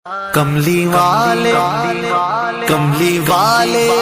کملی والے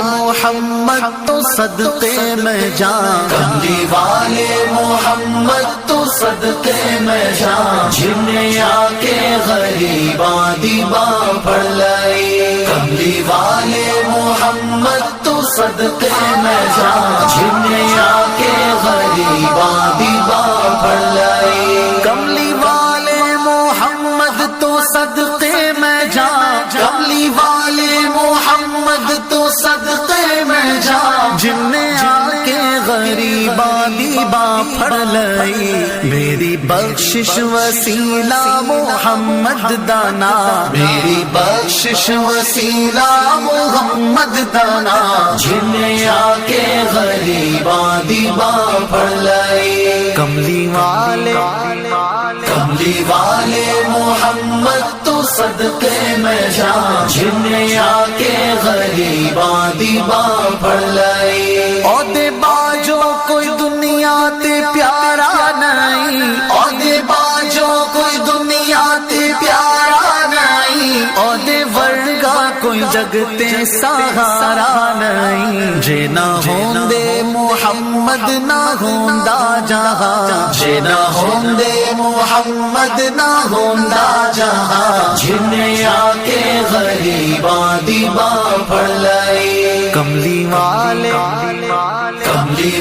محمد تو صدقے میں جان، کملی والے محمد تو صدقے میں جان، جنہیں آ کے غریباں دیباں پڑھ لائی۔ کملی والے محمد تو صدقے میں جان، جنہیں آ کے غریباں دیباں پڑھ لائی۔ کملی والے محمد تو صدقے میں جان، کملی والے محمد تو صدقے میں جان، جن نے آ کے غریباں دیباں پڑھ لئی۔ میری بخشش وسیلہ محمد دانا، میری بخشش وسیلہ محمد دانا، جنہیں آ کے غریباں دیباں پڑھ لائی۔ کملی والے محمد تو صدقے میں جان، جنہیں آ کے غریباں دیباں پڑھ لائی۔ عہدے باجو کوئی دنیا تے پیارا نہیں، عہدے باجو کوئی دنیا تے پیارا نہیں، عہدے ورگا کوئی جگ تے سہارا نہیں۔ جے نہ ہوندے محمد نہ ہوندا جہاں، جے نہ ہوندے محمد نہ ہوندا جہاں، جنہیں آ کے غریباں دیباں پڑھ لائی۔ کملی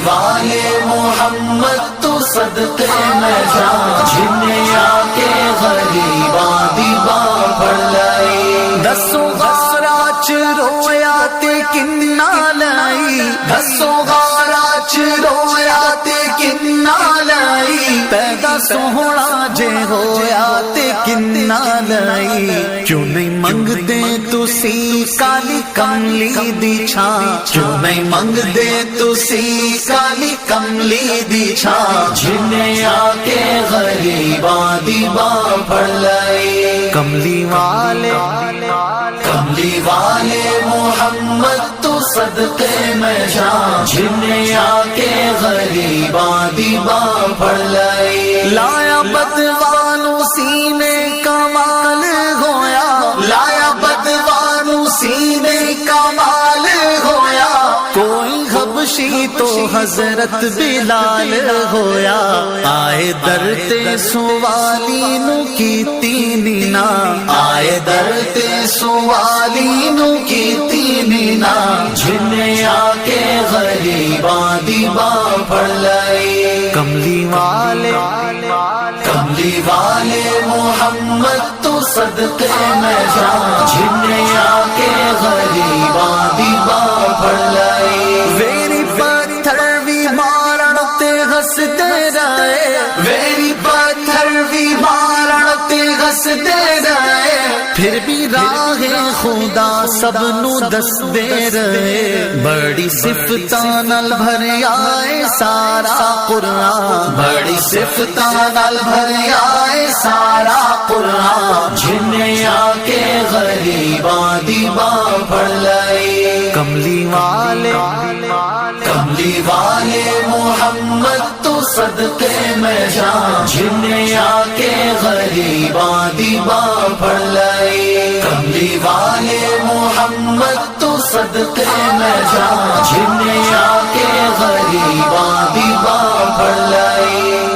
والے محمد تو صدقے میں جان، جنہیں آ کے غریباں دیباں پڑھ لائی۔ دسوں غارہ چ رویا تے کنا لائی، دسوں غارہ چ رویا تے کنا لائی۔ پیدا سوہنا جے ہویا تے کنا لائی۔ کیوں نہیں منگدے تسی کالی کملی دی چھاں، کیوں نہیں منگدے تسی کالی کملی دی چھاں، جنہیں آ کے غریباں دیباں پڑھ لائی۔ کملی والے محمد تو صدقے میں جان، جنہیں آ کے غریباں دیباں پڑھ لائی۔ لایا بدوانو سینے کمال ہویا، لایا بدوانو سینے کمال ہویا، کوئی حبشی تو حضرت بلال ہویا۔ آئے در تے سوالی نو کیتی نینا، آئے در تے سوالی نو کیتی نینا، جنہیں آ کے غریباں دیباں پڑھ لائی۔ کملی والے محمد تو صدقے میں جان، جنہیں آ کے غریباں دیباں پڑھ لائی۔ ویری پتھر بھی مارن تے ہسدے رہے، ویری پتھر بھی مارن تے ہسدے رہے، پھر بھی راہ خدا سب نو دس دے رہے۔ بڑی صفتاں نال بھریا اے سارا قرآن، بڑی صفتاں نال بھریا اے سارا قرآن، جنہیں آ کے غریباں دیباں پڑھ لائی۔ کملی والے محمد تو صدقے میں جان، جنہیں آ کے غریباں دیباں پڑھ لائی۔ کملی والے محمد تو صدقے میں جان، جنہیں آ کے غریباں دیباں پڑھ لائی۔